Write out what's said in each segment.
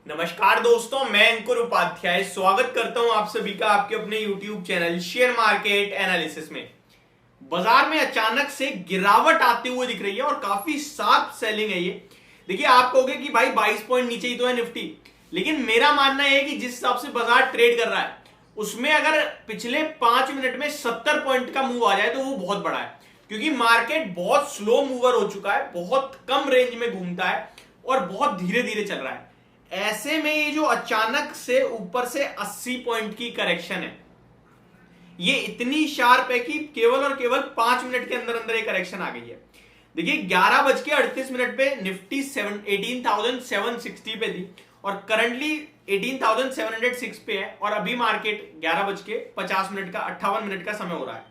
नमस्कार दोस्तों, मैं अंकुर उपाध्याय स्वागत करता हूं आप सभी का आपके अपने YouTube channel share market analysis में। बाजार में अचानक से गिरावट आते हुए दिख रही है और काफी शार्प सेलिंग है ये। देखिए, आप कहोगे कि भाई 22 पॉइंट नीचे ही तो है निफ्टी, लेकिन मेरा मानना है कि जिस हिसाब से बाजार ट्रेड कर रहा है उसमें अगर पिछले 5 मिनट में 70 पॉइंट का मूव आ जाए तो वो बहुत बड़ा है, क्योंकि मार्केट बहुत स्लो मूवर हो चुका है, बहुत कम रेंज में घूमता है और बहुत धीरे धीरे चल रहा है। ऐसे में ये जो अचानक से ऊपर से 80 पॉइंट की करेक्शन है, ये इतनी शार्प है कि केवल और केवल 5 मिनट के अंदर अंदर ये करेक्शन आ गई है। देखिए, 11:38 पे निफ्टी 18,760 पे थी और करंटली 18,706 पे है और अभी मार्केट 11:50 का 58 मिनट का समय हो रहा है।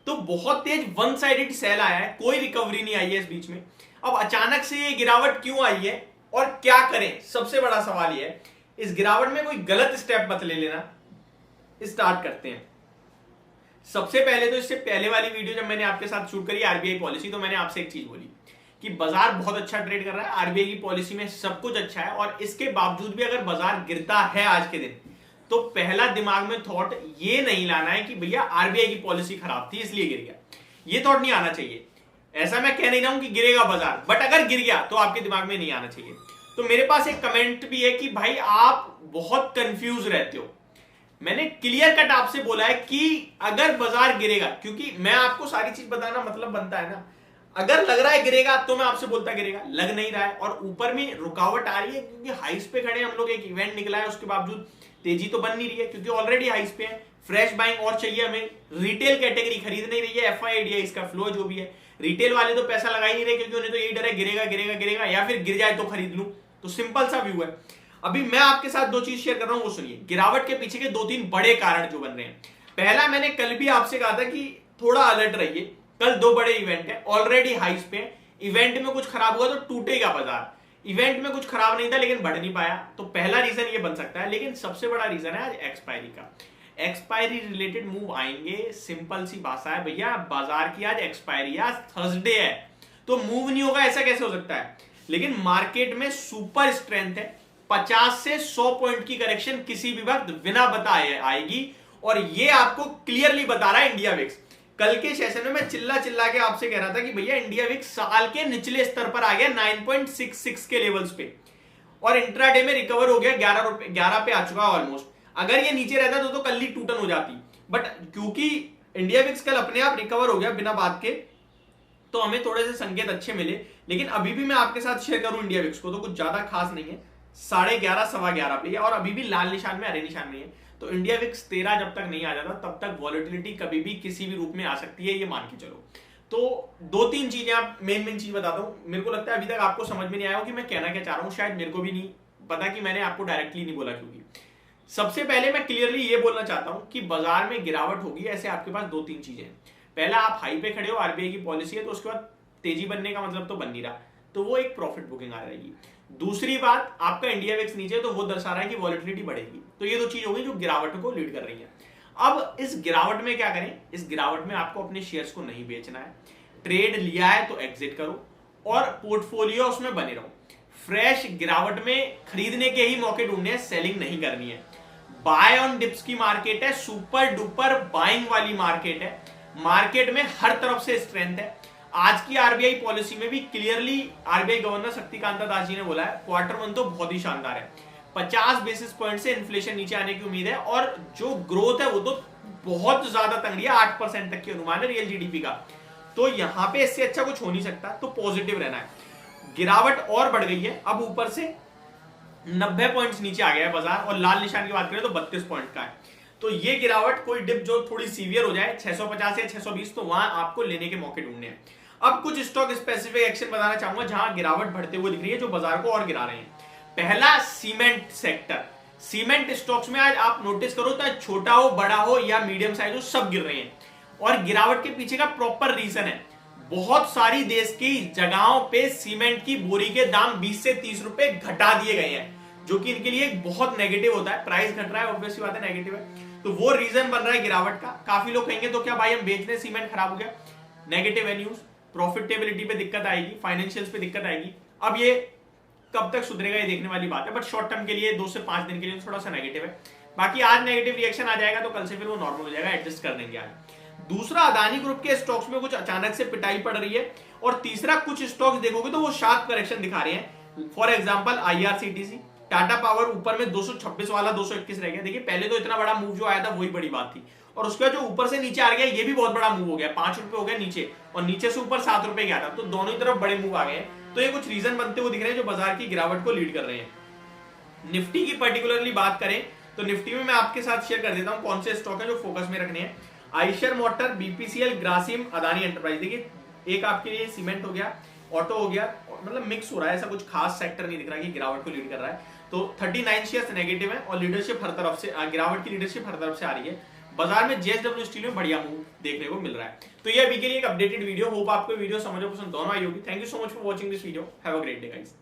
तो बहुत तेज वन साइडेड सेल आया है, कोई रिकवरी नहीं आई है इस बीच में। अब अचानक से ये गिरावट क्यों आई है और क्या करें, सबसे बड़ा सवाल ये है। इस गिरावट में कोई गलत स्टेप मत ले लेना। स्टार्ट करते हैं। सबसे पहले तो इससे पहले वाली वीडियो जब मैंने आपके साथ शूट करी आरबीआई पॉलिसी, तो मैंने आपसे एक चीज बोली कि बाजार बहुत अच्छा ट्रेड कर रहा है, आरबीआई की पॉलिसी में सब कुछ अच्छा है, और इसके बावजूद भी अगर बाजार गिरता है आज के दिन, तो पहला दिमाग में थॉट ये नहीं लाना है कि भैया आरबीआई की पॉलिसी खराब थी इसलिए गिर गया। ये थॉट नहीं आना चाहिए। ऐसा मैं कह नहीं रहा हूं कि गिरेगा बाजार, बट अगर गिर गया तो आपके दिमाग में नहीं आना चाहिए। तो मेरे पास एक कमेंट भी है कि भाई आप बहुत कंफ्यूज रहते हो। मैंने क्लियर कट आपसे बोला है कि अगर बाजार गिरेगा, क्योंकि मैं आपको सारी चीज बताना मतलब बनता है ना, अगर लग रहा है गिरेगा तो मैं आपसे बोलता गिरेगा, लग नहीं रहा है और ऊपर में रुकावट आ रही है क्योंकि हाइस पे खड़े हम लोग, एक इवेंट निकला है, उसके बावजूद तेजी तो बन नहीं रही है क्योंकि ऑलरेडी हाइस पे है। फ्रेश बाइंग और चाहिए हमें, रिटेल कैटेगरी खरीद नहीं रही है, एफआईआईडी इसका फ्लो जो भी है, रिटेल वाले तो पैसा लगा ही नहीं रहे क्योंकि उन्हें तो यही डर है गिरेगा गिरेगा गिरेगा या फिर गिर जाए तो खरीद लूं। तो सिंपल सा व्यू है। अभी मैं आपके साथ दो चीज शेयर कर रहा हूं, वो सुनिए। गिरावट के पीछे के 2-3 बड़े कारण जो बन रहे हैं। पहला, मैंने कल भी आपसे कहा था कि थोड़ा अलर्ट रहिए, कल 2 बड़े इवेंट है, ऑलरेडी हाइस पे। इवेंट में कुछ खराब हुआ तो टूटेगा बाजार। इवेंट में कुछ खराब नहीं था लेकिन बढ़ नहीं पाया, तो पहला रीजन ये बन सकता है। लेकिन सबसे बड़ा रीजन है आज एक्सपायरी का। एक्सपायरी रिलेटेड मूव आएंगे। सिंपल सी भाषा है भैया, बाजार की आज एक्सपायरी, आज थर्सडे है, तो मूव नहीं होगा ऐसा कैसे हो सकता है। लेकिन मार्केट में सुपर स्ट्रेंथ है। 50 से 100 पॉइंट की करेक्शन किसी भी वक्त बिना बताए आएगी, और ये आपको क्लियरली बता रहा है इंडिया विक्स। कल के सेशन में मैं चिल्ला चिल्ला के आपसे कह रहा था कि भैया इंडिया विक्स साल के निचले स्तर पर आ गया 9.66 के लेवल्स पे, और इंट्राडे में रिकवर हो गया 11 पे आ चुका ऑलमोस्ट। अगर ये नीचे रहता तो कल ही टूटन हो जाती, बट क्योंकि इंडिया विक्स कल अपने आप रिकवर हो गया बिना बात के, तो हमें थोड़े से संकेत अच्छे मिले। लेकिन अभी भी मैं आपके साथ शेयर करूं इंडिया विक्स को, तो कुछ ज्यादा खास नहीं है, 11:30 11:15 पे, और अभी भी लाल निशान में हरे निशान में है। तो इंडिया विक्स 13 जब तक नहीं आ जाता तब तक वॉलेटिलिटी कभी भी किसी भी रूप में आ सकती है, ये मान के चलो। तो 2-3 चीजें, आप मेन चीज बताता हूं। मेरे को लगता है अभी तक आपको समझ में नहीं आया हो कि मैं कहना क्या चाह रहा हूं, शायद मेरे को भी नहीं पता कि मैंने आपको डायरेक्टली नहीं बोला। क्योंकि सबसे पहले मैं क्लियरली ये बोलना चाहता हूं कि बाजार में गिरावट होगी, ऐसे आपके पास 2-3 चीजें। पहला, आप हाई पे खड़े हो, आरबीआई की पॉलिसी है, तो उसके बाद तेजी बनने का मतलब तो बन नहीं रहा, तो वो एक प्रॉफिट बुकिंग आ जाएगी। दूसरी बात, आपका इंडिया विक्स नीचे, तो वो दर्शा रहा है कि वॉलेटिलिटी बढ़ेगी। तो ये 2 चीज होगी जो गिरावट को लीड कर रही है। अब इस गिरावट में क्या करें? इस गिरावट में आपको अपने शेयर्स को नहीं बेचना है। ट्रेड लिया है तो एग्जिट करो और पोर्टफोलियो उसमें बने रहो। फ्रेश गिरावट में खरीदने के ही मौके ढूंढने हैं, सेलिंग नहीं करनी है। बाय ऑन डिप्स की मार्केट है, सुपर डुपर बाइंग वाली मार्केट है। मार्केट में हर तरफ से स्ट्रेंथ है। आज की आरबीआई पॉलिसी में भी clearly RBI governor Shaktikanta Das ji ने बोला है Q1 तो बहुत ही शानदार है। 50 बेसिस पॉइंट से इन्फ्लेशन नीचे आने की उम्मीद है, और जो ग्रोथ है वो तो बहुत ज्यादा तंगड़ी है, 8% तक की अनुमान है रियल जीडीपी का। तो यहां पे इससे अच्छा कुछ हो नहीं सकता, तो पॉजिटिव रहना है। गिरावट और बढ़ गई है, अब ऊपर से 90 पॉइंट्स नीचे आ गया है बाजार, और लाल निशान की बात करें तो 32 पॉइंट का है। तो ये गिरावट, कोई डिप जो थोड़ी सीवियर हो जाए 650 या 620, तो वहां आपको लेने के मौके ढूंढने हैं। अब कुछ स्टॉक स्पेसिफिक एक्शन बताना चाहूंगा जहां गिरावट बढ़ते हुए दिख रही है, जो बाजार को और गिरा रहे हैं। पहला, सीमेंट सेक्टर। सीमेंट स्टॉक्स में आज आप नोटिस करो तो छोटा हो, बड़ा हो या मीडियम साइज हो, सब गिर रहे हैं। और गिरावट के पीछे का प्रॉपर रीजन है, बहुत सारी देश की जगहों पे सीमेंट की बोरी के दाम 20 से 30 रुपए घटा दिए गए हैं, जो कि इनके लिए बहुत नेगेटिव होता है। प्राइस घट रहा है, ऑब्वियसली बात है, नेगेटिव है, तो वो रीजन बन रहा है गिरावट का। काफी लोग कहेंगे तो क्या भाई हम बेच दें, सीमेंट खराब हो गया? नेगेटिव है न्यूज। प्रॉफिटेबिलिटी पे दिक्कत आएगी, फाइनेंशियल्स पे दिक्कत आएगी। अब ये कब तक सुधरेगा ये देखने वाली बात है, बट शॉर्ट टर्म के लिए 2 से 5 दिन के लिए थोड़ा सा नेगेटिव है। बाकी आज नेगेटिव रिएक्शन आ जाएगा तो कल से फिर वो नॉर्मल हो जाएगा, एडजस्ट कर देंगे आज। दूसरा, अदानी ग्रुप के स्टॉक्स में कुछ अचानक से पिटाई पड़ रही है, और तीसरा, कुछ स्टॉक्स देखोगे तो वो शार्प करेक्शन दिखा रहे हैं। For example IRCTC, Tata power ऊपर में 226 वाला 221 रह गया। देखिए पहले तो इतना बड़ा मूव जो आया था वही बड़ी बात थी, और उसका जो ऊपर से नीचे आ गया ये भी बहुत बड़ा मूव हो गया, 5 रुपए हो गया नीचे, और नीचे से ऊपर 7 रुपए गया था, तो दोनों ही तरफ बड़े मूव आ गए। तो ये कुछ रीजन बनते हुए दिख रहे हैं जो बाजार की गिरावट को लीड कर रहे हैं। निफ्टी की पर्टिकुलरली बात करें तो निफ्टी में मैं आपके साथ शेयर कर देता हूं कौन से स्टॉक है जो फोकस में रखने हैं। Eicher motor, BPCL, Grasim, Adani enterprise. देखिए एक आपके लिए सीमेंट हो गया, ऑटो हो गया, मतलब मिक्स हो रहा है, ऐसा कुछ खास सेक्टर नहीं दिख रहा कि गिरावट को लीड कर रहा है। तो 39 शेयर्स नेगेटिव है, और लीडरशिप हर तरफ से, गिरावट की लीडरशिप हर तरफ से आ रही है। बाजार में JSW स्टील में बढ़िया मूव देखने को मिल रहा है। तो ये अभी के लिए एक अपडेटेड वीडियो, होप आपको वीडियो समझ और पसंद दोनों आई होगी। Thank you so much for watching this video, have a great day guys.